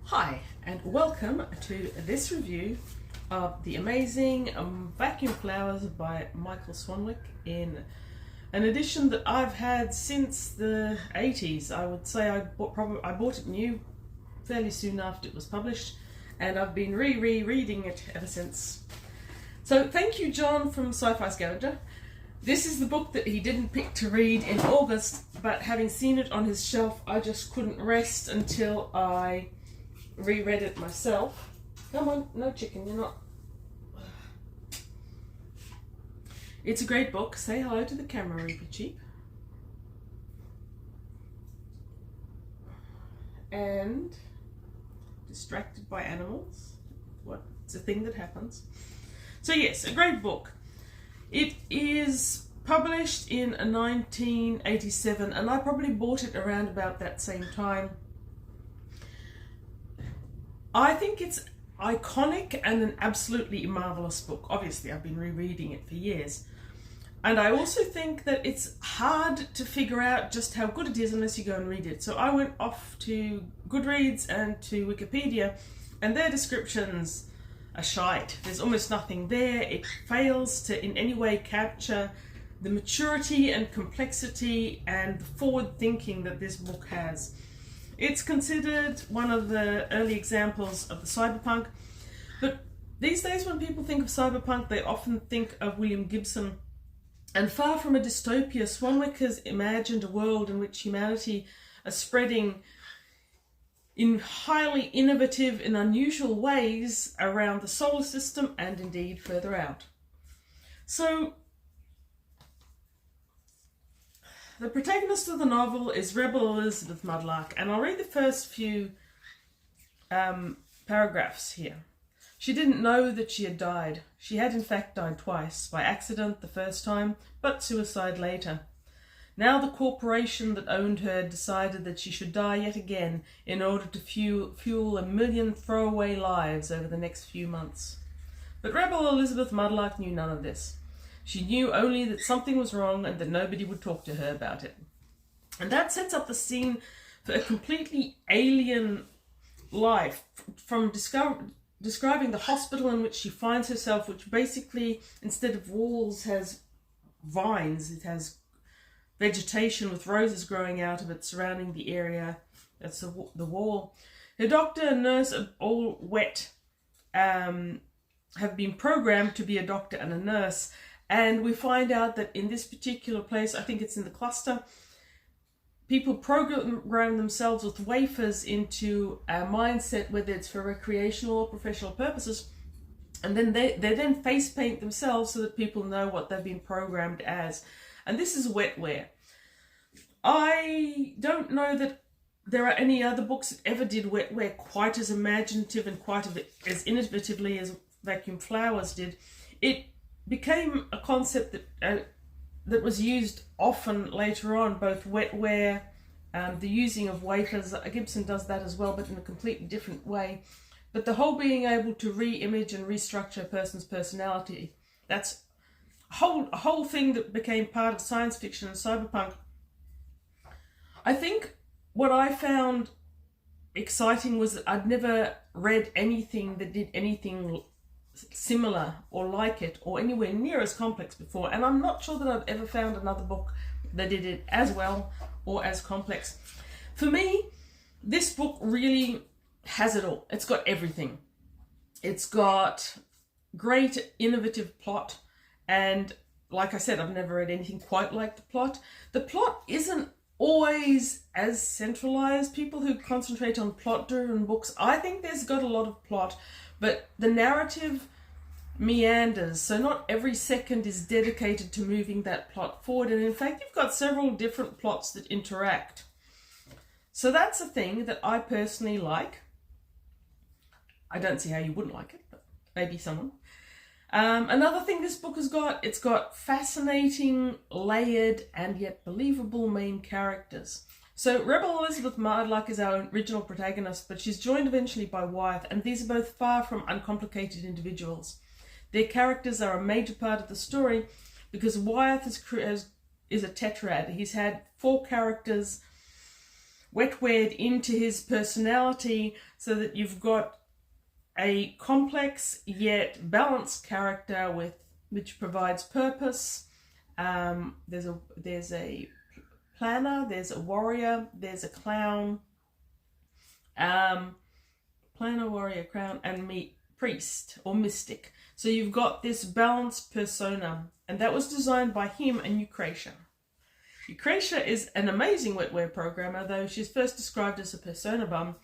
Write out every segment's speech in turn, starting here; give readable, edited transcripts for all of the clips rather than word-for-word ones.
Hi, and welcome to this review of the amazing Vacuum Flowers by Michael Swanwick in an edition that I've had since the 80s. I would say I bought it new fairly soon after it was published, and I've been rereading it ever since. So thank you, John from Sci-Fi Scavenger. This is the book that he didn't pick to read in August, but having seen it on his shelf, I just couldn't rest until I reread it myself. Come on, no chicken, you're not. It's a great book. Say hello to the camera, Reaper Cheap. And distracted by animals. What? It's a thing that happens. So yes, a great book. It is published in 1987, and I probably bought it around about that same time. I think it's iconic and an absolutely marvellous book. Obviously, I've been rereading it for years. And I also think that it's hard to figure out just how good it is unless you go and read it. So I went off to Goodreads and to Wikipedia, and their descriptions are shite. There's almost nothing there. It fails to in any way capture the maturity and complexity and the forward thinking that this book has. It's considered one of the early examples of the cyberpunk, but these days when people think of cyberpunk, they often think of William Gibson. And far from a dystopia, Swanwick has imagined a world in which humanity is spreading in highly innovative and unusual ways around the solar system and indeed further out. So, the protagonist of the novel is Rebel Elizabeth Mudlark, and I'll read the first few paragraphs here. She didn't know that she had died. She had in fact died twice, by accident the first time, but suicide later. Now the corporation that owned her decided that she should die yet again in order to fuel 1 million throwaway lives over the next few months. But Rebel Elizabeth Mudlark knew none of this. She knew only that something was wrong and that nobody would talk to her about it. And that sets up the scene for a completely alien life, from describing the hospital in which she finds herself, which basically, instead of walls, has vines. It has vegetation with roses growing out of it surrounding the area. That's the wall. Her doctor and nurse are all wet, have been programmed to be a doctor and a nurse. And we find out that in this particular place, I think it's in the cluster, people program themselves with wafers into a mindset, whether it's for recreational or professional purposes, and then they then face paint themselves so that people know what they've been programmed as. And this is wetware. I don't know that there are any other books that ever did wetware quite as imaginative and quite as innovatively as Vacuum Flowers did. It became a concept that was used often later on, both wetware, the using of wafers. Gibson does that as well, but in a completely different way. But the whole being able to re-image and restructure a person's personality, that's a whole thing that became part of science fiction and cyberpunk. I think what I found exciting was that I'd never read anything that did anything similar or like it or anywhere near as complex before, and I'm not sure that I've ever found another book that did it as well or as complex. For me, this book really has it all. It's got everything. It's got great innovative plot, and like I said, I've never read anything quite like the plot. The plot isn't always as centralized. People who concentrate on plot-driven books, I think there's got a lot of plot, but the narrative meanders, so not every second is dedicated to moving that plot forward. And in fact, you've got several different plots that interact. So that's a thing that I personally like. I don't see how you wouldn't like it, but maybe someone. Another thing this book has got, it's got fascinating, layered, and yet believable main characters. So Rebel Elizabeth Mudlark is our original protagonist, but she's joined eventually by Wyeth, and these are both far from uncomplicated individuals. Their characters are a major part of the story because Wyeth is a tetrad. He's had 4 characters wet-weared into his personality so that you've got a complex yet balanced character which provides purpose. There's a planner, there's a warrior, there's a clown, planner, warrior, crown, and priest or mystic. So you've got this balanced persona, and that was designed by him and Eucratia. Eucratia is an amazing wetware programmer, though she's first described as a persona bum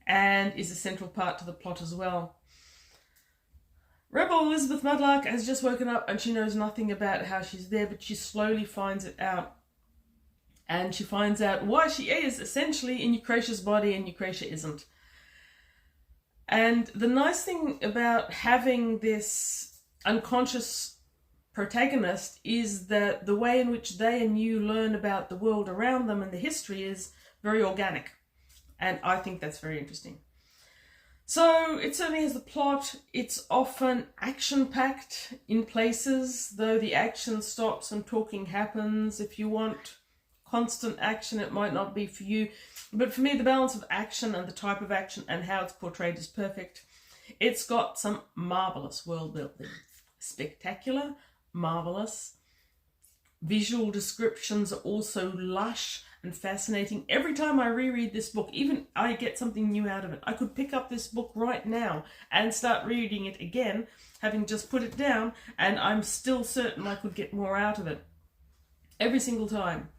and is a central part to the plot as well. Rebel Elizabeth Mudlark has just woken up and she knows nothing about how she's there, but she slowly finds it out. And she finds out why she is essentially in Eucratia's body and Eucratia isn't. And the nice thing about having this unconscious protagonist is that the way in which they and you learn about the world around them and the history is very organic. And I think that's very interesting. So it certainly has the plot. It's often action-packed in places, though the action stops and talking happens. If you want constant action, it might not be for you. But for me, the balance of action and the type of action and how it's portrayed is perfect. It's got some marvellous world building. Spectacular, marvellous. Visual descriptions are also lush and fascinating. Every time I reread this book, even I get something new out of it. I could pick up this book right now and start reading it again, having just put it down, and I'm still certain I could get more out of it. Every single time.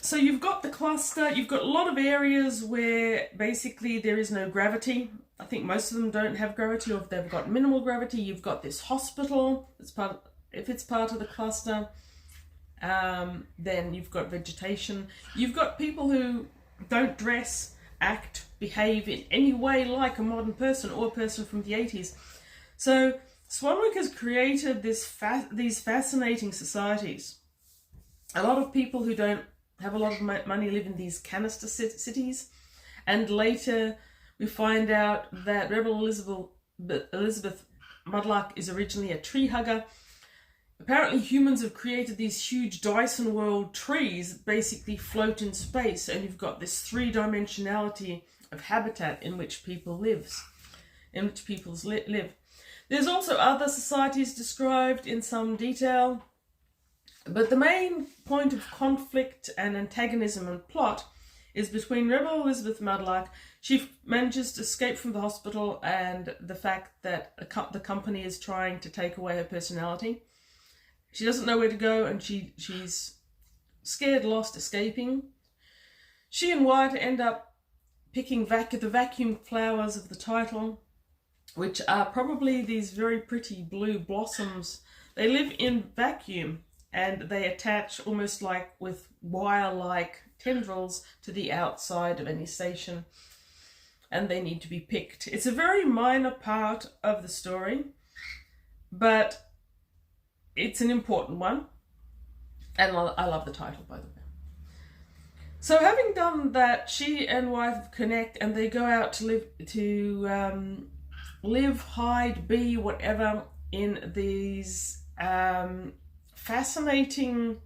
So you've got the cluster, you've got a lot of areas where basically there is no gravity. I think most of them don't have gravity, or if they've got minimal gravity. You've got this hospital, if it's part of the cluster. Then you've got vegetation. You've got people who don't dress, act, behave in any way like a modern person or a person from the 80s. So Swanwick has created these fascinating societies. A lot of people who don't have a lot of money live in these canister cities, and later we find out that Rebel Elizabeth Mudlark is originally a tree hugger. Apparently humans have created these huge Dyson World trees that basically float in space, and you've got this three-dimensionality of habitat in which people live. There's also other societies described in some detail, but the main point of conflict and antagonism and plot is between Rebel Elizabeth Mudlark. She manages to escape from the hospital, and the fact that the company is trying to take away her personality. She doesn't know where to go, and she's scared, lost, escaping. She and Wyatt end up picking the vacuum flowers of the title, which are probably these very pretty blue blossoms. They live in vacuum, and they attach almost like with wire-like tendrils to the outside of any station, and they need to be picked. It's a very minor part of the story, but it's an important one, and I love the title, by the way. So having done that, she and wife connect, and they go out to live, hide, be, whatever, in these fascinating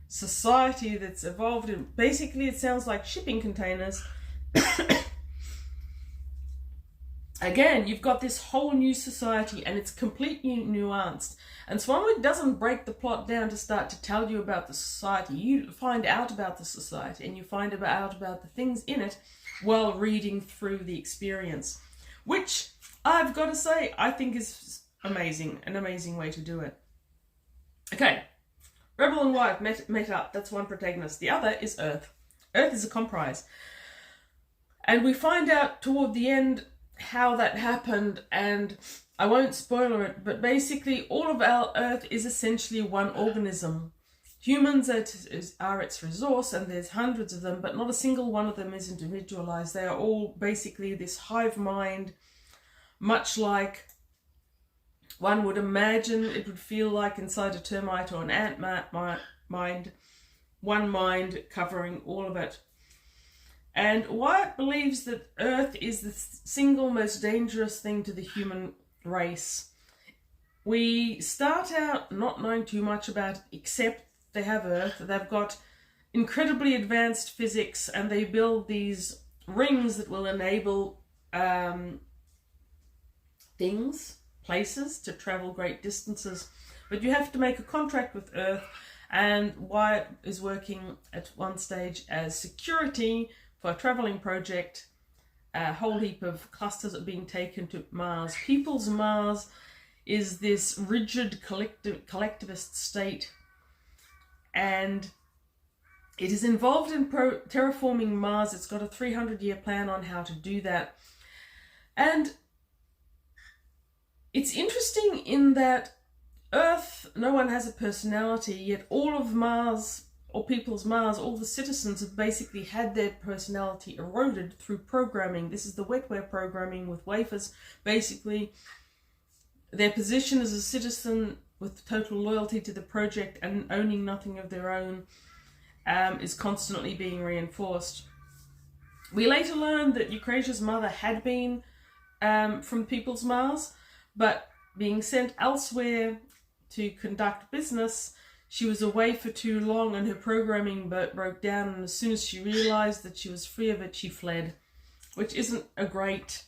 society that's evolved in. Basically, it sounds like shipping containers. Again, you've got this whole new society, and it's completely nuanced. And Swanwick doesn't break the plot down to start to tell you about the society. You find out about the society, and you find out about the things in it while reading through the experience, which I've got to say, I think is amazing, an amazing way to do it. Okay, Rebel and Wyatt met up. That's one protagonist. The other is Earth. Earth is a comprise. And we find out toward the end how that happened, and I won't spoiler it, but basically all of our Earth is essentially one organism. Humans are its resource, and there's hundreds of them, but not a single one of them is individualized. They are all basically this hive mind, much like one would imagine it would feel like inside a termite or an ant mind, one mind covering all of it. And Wyatt believes that Earth is the single most dangerous thing to the human race. We start out not knowing too much about it, except they have Earth. They've got incredibly advanced physics, and they build these rings that will enable places to travel great distances. But you have to make a contract with Earth, and Wyatt is working at one stage as security for a traveling project. A whole heap of clusters are being taken to Mars. People's Mars is this rigid collectivist state, and it is involved in terraforming Mars. It's got a 300-year plan on how to do that. And it's interesting in that Earth, no one has a personality, yet all of Mars, or People's Mars, all the citizens have basically had their personality eroded through programming. This is the wetware programming with wafers. Basically, their position as a citizen with total loyalty to the project and owning nothing of their own is constantly being reinforced. We later learned that Eucrasia's mother had been from People's Mars, but being sent elsewhere to conduct business, she was away for too long and her programming broke down, and as soon as she realized that she was free of it, she fled, which isn't a great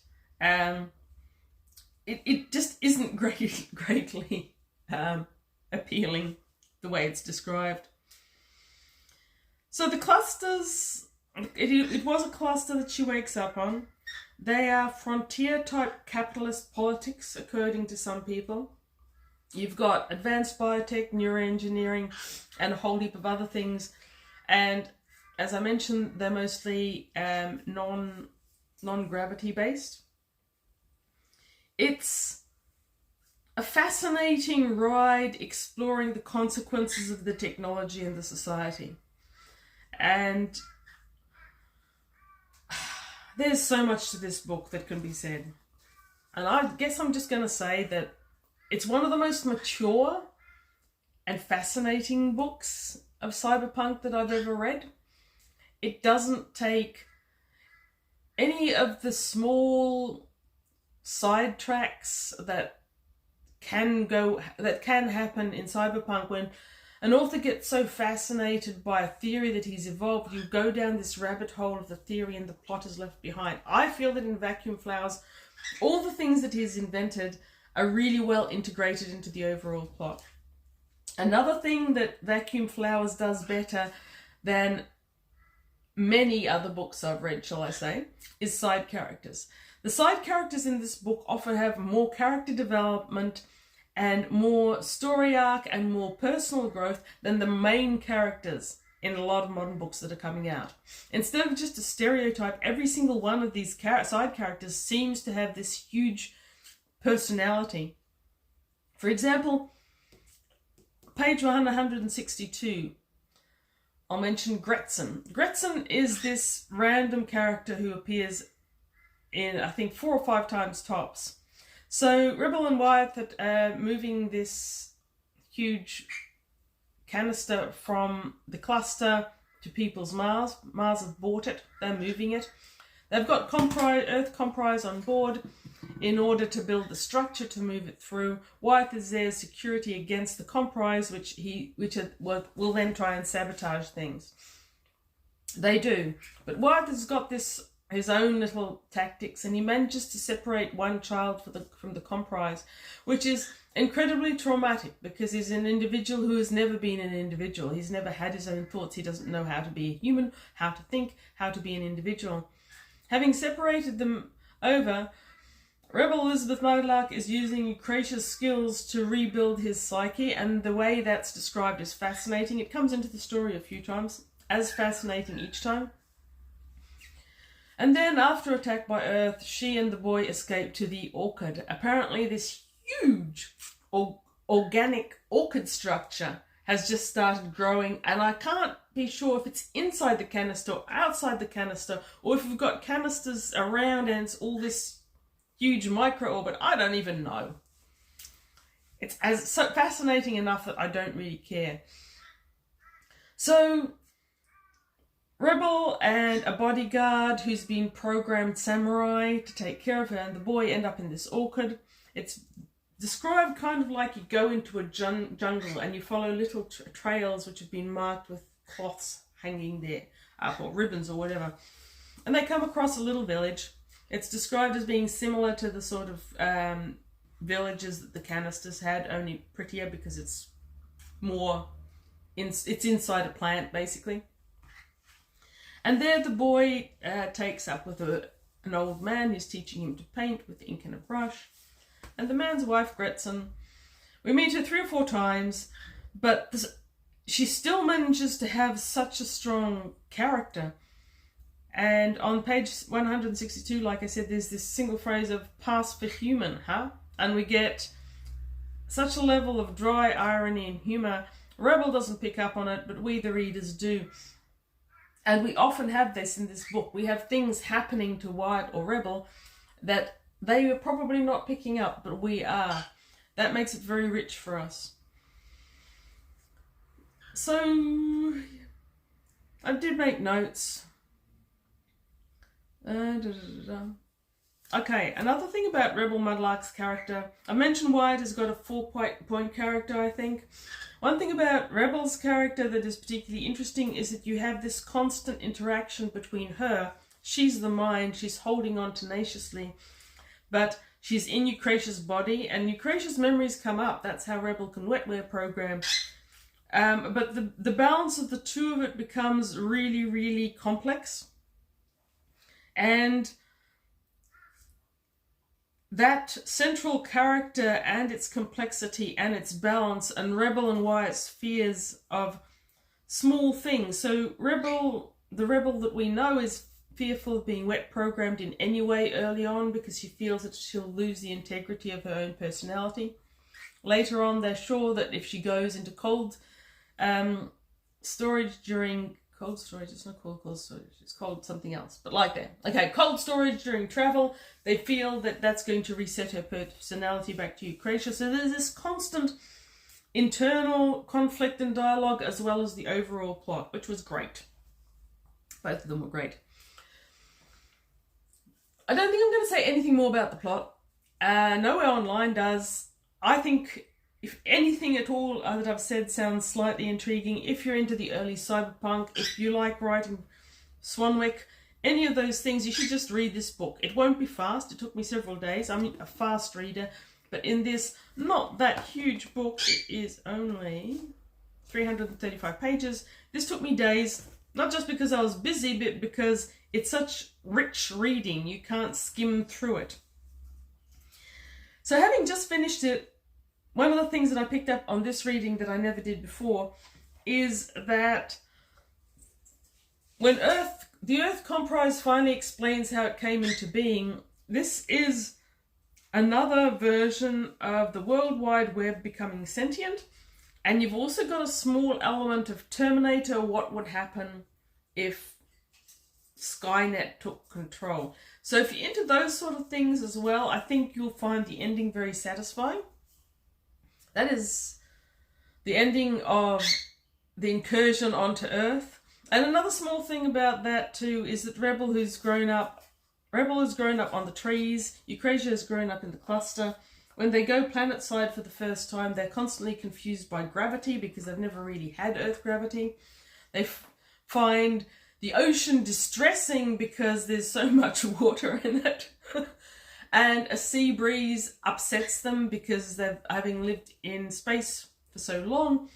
it just isn't greatly appealing the way it's described. So the clusters, it was a cluster that she wakes up on. They are frontier-type capitalist politics, according to some people. You've got advanced biotech, neuroengineering, and a whole heap of other things. And as I mentioned, they're mostly non-gravity based. It's a fascinating ride exploring the consequences of the technology in the society. And there's so much to this book that can be said. And I guess I'm just going to say that it's one of the most mature and fascinating books of cyberpunk that I've ever read. It doesn't take any of the small side tracks that can happen in cyberpunk. When an author gets so fascinated by a theory that he's evolved, you go down this rabbit hole of the theory and the plot is left behind. I feel that in Vacuum Flowers, all the things that he's invented are really well integrated into the overall plot. Another thing that Vacuum Flowers does better than many other books I've read, shall I say, is side characters. The side characters in this book often have more character development and more story arc and more personal growth than the main characters in a lot of modern books that are coming out. Instead of just a stereotype, every single one of these side characters seems to have this huge personality. For example, page 162, I'll mention Gretchen. Gretchen is this random character who appears in, I think, 4 or 5 times tops. So Rebel and Wyatt are moving this huge canister from the cluster to People's Mars. Mars have bought it, they're moving it. They've got Earth Comprise on board in order to build the structure to move it through. Wyatt is there as security against the Comprise, which will then try and sabotage things. They do. But Wyatt has got his own little tactics, and he manages to separate one child from the Comprise, which is incredibly traumatic because he's an individual who has never been an individual. He's never had his own thoughts. He doesn't know how to be a human, how to think, how to be an individual. Having separated them over, Rebel Elizabeth Lovelock is using Eucrasia's skills to rebuild his psyche, and the way that's described is fascinating. It comes into the story a few times, as fascinating each time. And then, after attack by Earth, she and the boy escape to the orchid. Apparently, this huge organic orchid structure has just started growing, and I can't be sure if it's inside the canister or outside the canister, or if we've got canisters around and it's all this huge micro-orbit. I don't even know. It's so fascinating enough that I don't really care. So Rebel and a bodyguard who's been programmed samurai to take care of her and the boy end up in this orchid. It's described kind of like you go into a jungle and you follow little trails which have been marked with cloths hanging there up, or ribbons or whatever. And they come across a little village. It's described as being similar to the sort of villages that the canisters had, only prettier because it's more, it's inside a plant basically. And there the boy takes up with an old man who's teaching him to paint with ink and a brush. And the man's wife, Gretchen, we meet her 3 or 4 times, but she still manages to have such a strong character. And on page 162, like I said, there's this single phrase of "pass for human, huh?" And we get such a level of dry irony and humour. Rebel doesn't pick up on it, but we, the readers, do. And we often have this in this book. We have things happening to Wyatt or Rebel that they are probably not picking up, but we are. That makes it very rich for us. So, I did make notes. Okay, another thing about Rebel Mudlark's character. I mentioned Wyatt has got a 4-point character, I think. One thing about Rebel's character that is particularly interesting is that you have this constant interaction between her. She's the mind, she's holding on tenaciously, but she's in Eucratia's body, and Eucratia's memories come up. That's how Rebel can wetware program. But the balance of the two of it becomes really, really complex. And that central character and its complexity and its balance, and Rebel and Wyatt's fears of small things. So the Rebel that we know is fearful of being wet programmed in any way early on because she feels that she'll lose the integrity of her own personality. Later on, they're sure that if she goes into cold storage during... Cold storage, it's not called cold storage, it's called something else, but like that. Okay, cold storage during travel, they feel that that's going to reset her personality back to Eucratia. So there's this constant internal conflict and dialogue as well as the overall plot, which was great. Both of them were great. I don't think I'm going to say anything more about the plot. Nowhere Online does. I think if anything at all that I've said sounds slightly intriguing, if you're into the early cyberpunk, if you like writing Swanwick, any of those things, you should just read this book. It won't be fast. It took me several days. I'm a fast reader. But in this not that huge book, it is only 335 pages. This took me days, not just because I was busy, but because it's such rich reading. You can't skim through it. So having just finished it, one of the things that I picked up on this reading that I never did before is that when the Earth Comprise finally explains how it came into being, this is another version of the World Wide Web becoming sentient, and you've also got a small element of Terminator, what would happen if Skynet took control. So if you're into those sort of things as well, I think you'll find the ending very satisfying. That is the ending of the incursion onto Earth. And another small thing about that too is that Rebel has grown up on the trees, Eucratia has grown up in the cluster. When they go planet side for the first time, they're constantly confused by gravity because they've never really had Earth gravity. They find the ocean distressing because there's so much water in it. And a sea breeze upsets them because they're having lived in space for so long.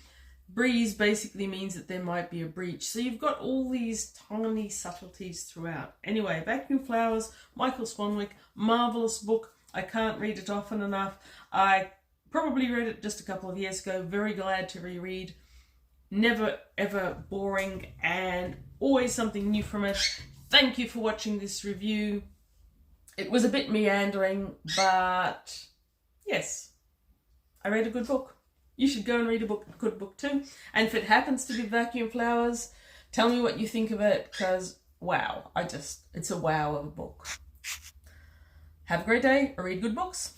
Breeze basically means that there might be a breach. So you've got all these tiny subtleties throughout. Anyway, Vacuum Flowers, Michael Swanwick, marvellous book. I can't read it often enough. I probably read it just a couple of years ago. Very glad to reread. Never ever boring and always something new from it. Thank you for watching this review. It was a bit meandering, but yes, I read a good book. You should go and read a good book too. And if it happens to be Vacuum Flowers, tell me what you think of it, because wow, it's a wow of a book. Have a great day, read good books.